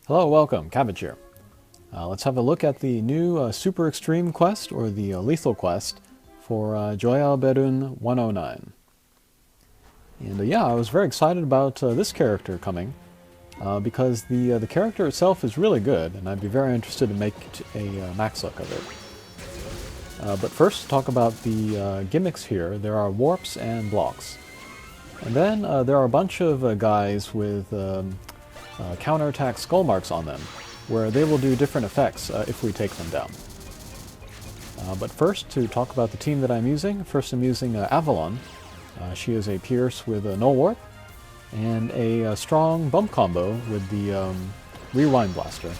Hello, welcome, Cabbage here. Let's have a look at the new Super Extreme quest, or the Lethal quest, for Joya 109. And yeah, I was very excited about this character coming, because the character itself is really good, and I'd be very interested to make a max look of it. But first, to talk about the gimmicks here, there are warps and blocks. And then there are a bunch of guys with counterattack skull marks on them, where they will do different effects if we take them down. But first, to talk about the team that I'm using, first I'm using Avalon. She is a Pierce with a Null Warp, and a strong bump combo with the Rewind Blaster.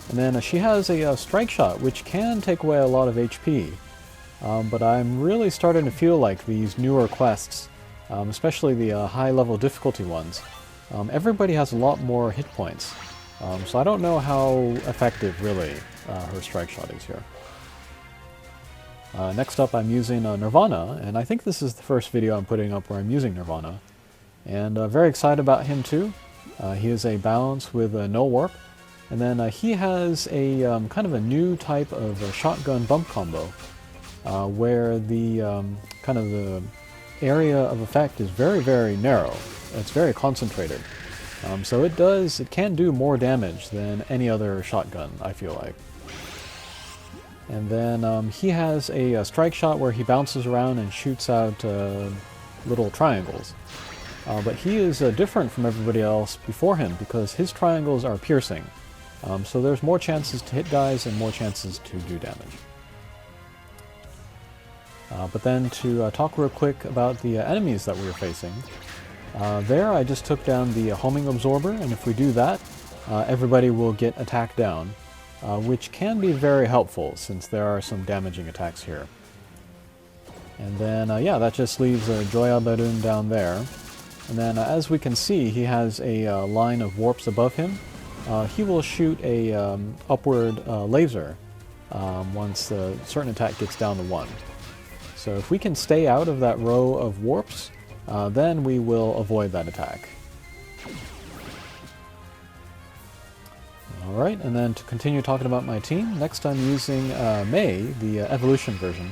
And then she has a Strike Shot, which can take away a lot of HP. But I'm really starting to feel like these newer quests, especially the high-level difficulty ones, everybody has a lot more hit points. So I don't know how effective, really, her Strike Shot is here. Next up, I'm using Nirvana, and I think this is the first video I'm putting up where I'm using Nirvana. And very excited about him too. He is a balance with a no warp, and then he has a kind of a new type of shotgun bump combo, where the kind of the area of effect is very, very narrow. It's very concentrated. So it can do more damage than any other shotgun, I feel like. And then he has a Strike Shot where he bounces around and shoots out little triangles. But he is different from everybody else before him because his triangles are piercing. So there's more chances to hit guys and more chances to do damage. But then to talk real quick about the enemies that we are facing. There I just took down the Homing Absorber, and if we do that, everybody will get attacked down, which can be very helpful since there are some damaging attacks here. And then, yeah, that just leaves Joya down there. And then, as we can see, he has a line of warps above him. He will shoot a upward laser once a certain attack gets down to 1. So if we can stay out of that row of warps, then we will avoid that attack. Alright, and then to continue talking about my team, next I'm using May, the evolution version.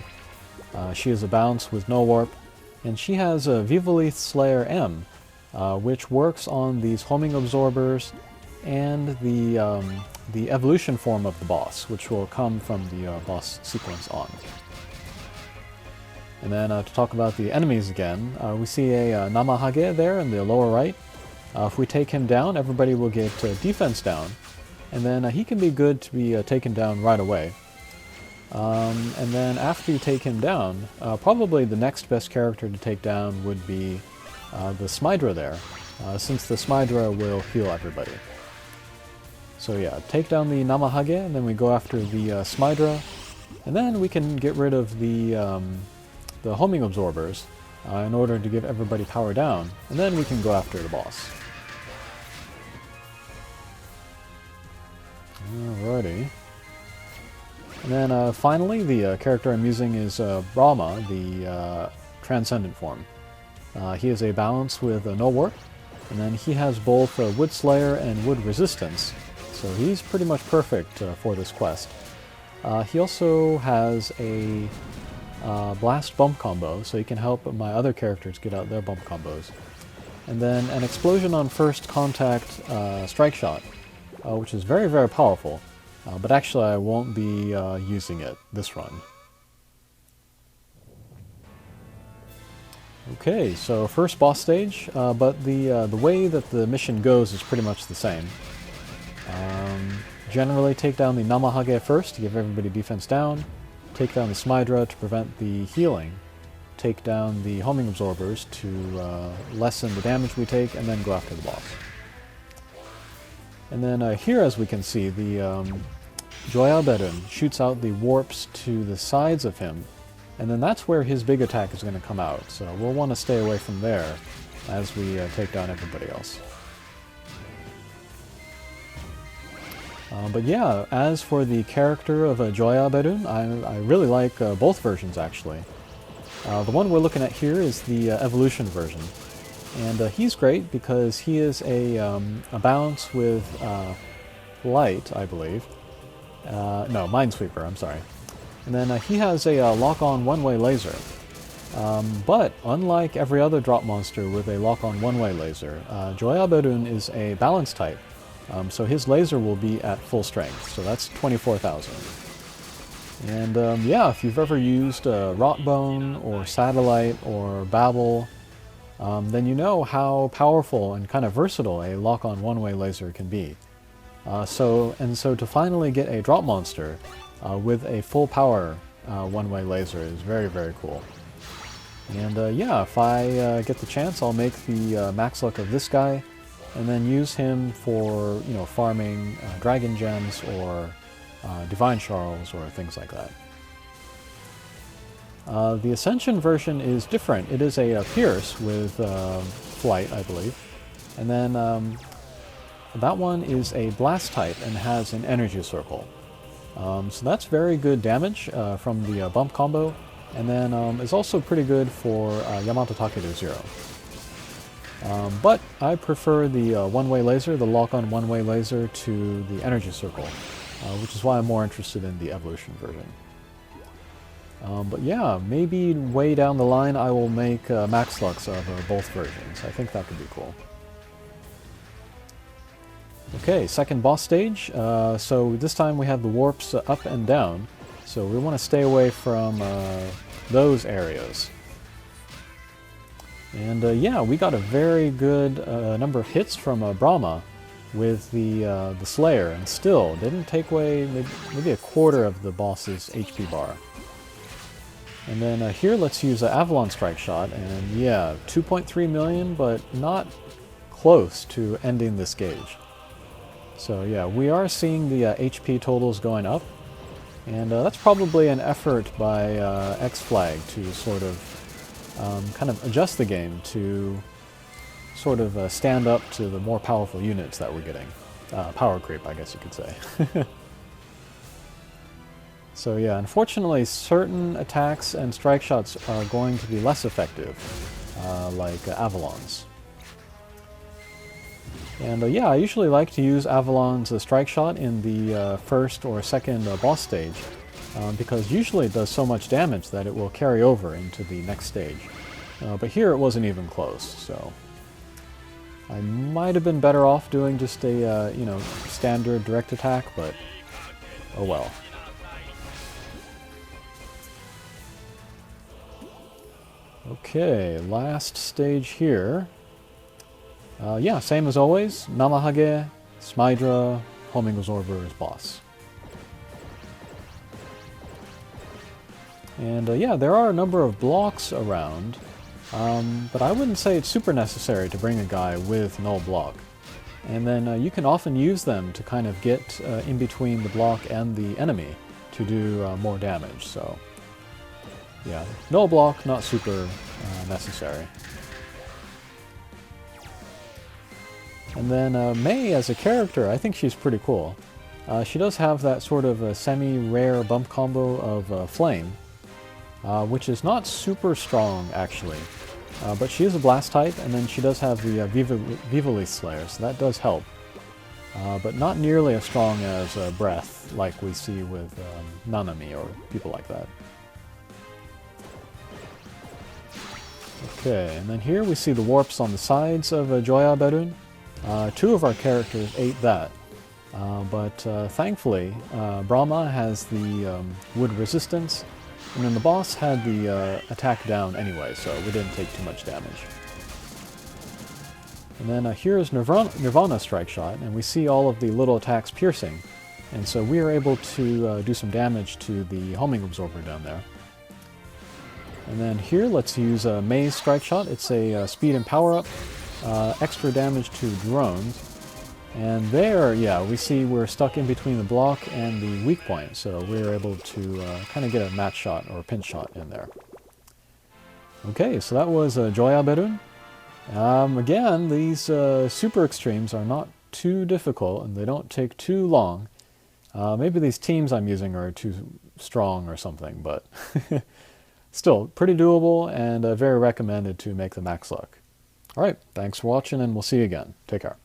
She is a bounce with no warp, and she has a Vivalith Slayer M, which works on these homing absorbers and the evolution form of the boss, which will come from the boss sequence on. And then to talk about the enemies again, we see a Namahage there in the lower right. If we take him down, everybody will get defense down. And then he can be good to be taken down right away. And then after you take him down, probably the next best character to take down would be the Smydra there, since the Smydra will heal everybody. So yeah, take down the Namahage, and then we go after the Smydra, and then we can get rid of the homing absorbers in order to give everybody power down, and then we can go after the boss. Alrighty. And then finally, the character I'm using is Brahma, the Transcendent form. He is a balance with no warp, and then he has both Wood Slayer and Wood Resistance, so he's pretty much perfect for this quest. He also has a Blast bump combo, so he can help my other characters get out their bump combos. And then an Explosion on First Contact Strike Shot, which is very, very powerful, but actually I won't be using it this run. Okay, so first boss stage, but the way that the mission goes is pretty much the same. Generally take down the Namahage first to give everybody defense down. Take down the Smydra to prevent the healing, take down the homing absorbers to lessen the damage we take, and then go after the boss. And then here, as we can see, the Joya shoots out the warps to the sides of him, and then that's where his big attack is going to come out, so we'll want to stay away from there as we take down everybody else. But yeah, as for the character of Joya, I really like both versions actually. The one we're looking at here is the evolution version. And he's great because he is a bounce with light, I believe. No, Minesweeper, I'm sorry. And then he has a lock-on one-way laser. But unlike every other drop monster with a lock-on one-way laser, Joya is a balance type. So his laser will be at full strength, so that's 24,000. And yeah, if you've ever used Rotbone or Satellite or Babel, then you know how powerful and kind of versatile a lock-on one-way laser can be. So to finally get a drop monster with a full power one-way laser is very, very cool. And yeah, if I get the chance, I'll make the max luck of this guy, and then use him for, you know, farming dragon gems or divine sharls or things like that. The Ascension version is different. It is a Pierce with flight, I believe, and then that one is a blast type and has an energy circle. So that's very good damage from the bump combo, and then is also pretty good for Yamato Takeru 0. But I prefer the one-way laser, the lock-on one-way laser, to the energy circle, which is why I'm more interested in the evolution version. But yeah, maybe way down the line I will make max lux of both versions. I think that could be cool. Okay, second boss stage. So this time we have the warps up and down, so we want to stay away from those areas. And yeah, we got a very good number of hits from Brahma with the Slayer, and still didn't take away maybe a quarter of the boss's HP bar. And then here let's use Avalon Strike Shot, and yeah, 2.3 million, but not close to ending this gauge. So yeah, we are seeing the HP totals going up, and that's probably an effort by X-Flag to sort of kind of adjust the game to sort of stand up to the more powerful units that we're getting. Power creep, I guess you could say. So yeah, unfortunately certain attacks and strike shots are going to be less effective, like Avalon's. And yeah, I usually like to use Avalon's strike shot in the first or second boss stage, because usually it does so much damage that it will carry over into the next stage. But here it wasn't even close, so I might have been better off doing just a you know, standard direct attack, but oh well. Okay, last stage here. Yeah, same as always. Namahage, Smydra, Homing Absorber is boss. And yeah, there are a number of blocks around, but I wouldn't say it's super necessary to bring a guy with null block. And then you can often use them to kind of get in between the block and the enemy to do more damage, so yeah, null block, not super necessary. And then Mei as a character, I think she's pretty cool. She does have that sort of semi-rare bump combo of Flame, which is not super strong actually, but she is a blast type, and then she does have the Vivalis Slayer, so that does help. But not nearly as strong as Breath, like we see with Nanami or people like that. Okay, and then here we see the warps on the sides of Joya Berun. Two of our characters ate that, but thankfully Brahma has the wood resistance, and then the boss had the attack down anyway, so we didn't take too much damage. And then here's Nirvana Strike Shot, and we see all of the little attacks piercing, and so we are able to do some damage to the Homing Absorber down there. And then here let's use Mei's Strike Shot. It's a speed and power up. Extra damage to drones, and there, yeah, we see we're stuck in between the block and the weak point, so we're able to kind of get a match shot or a pinch shot in there. Okay, so that was Joya Berun. Again, these super extremes are not too difficult, and they don't take too long. Maybe these teams I'm using are too strong or something, but still, pretty doable, and very recommended to make the max luck. All right, thanks for watching, and we'll see you again. Take care.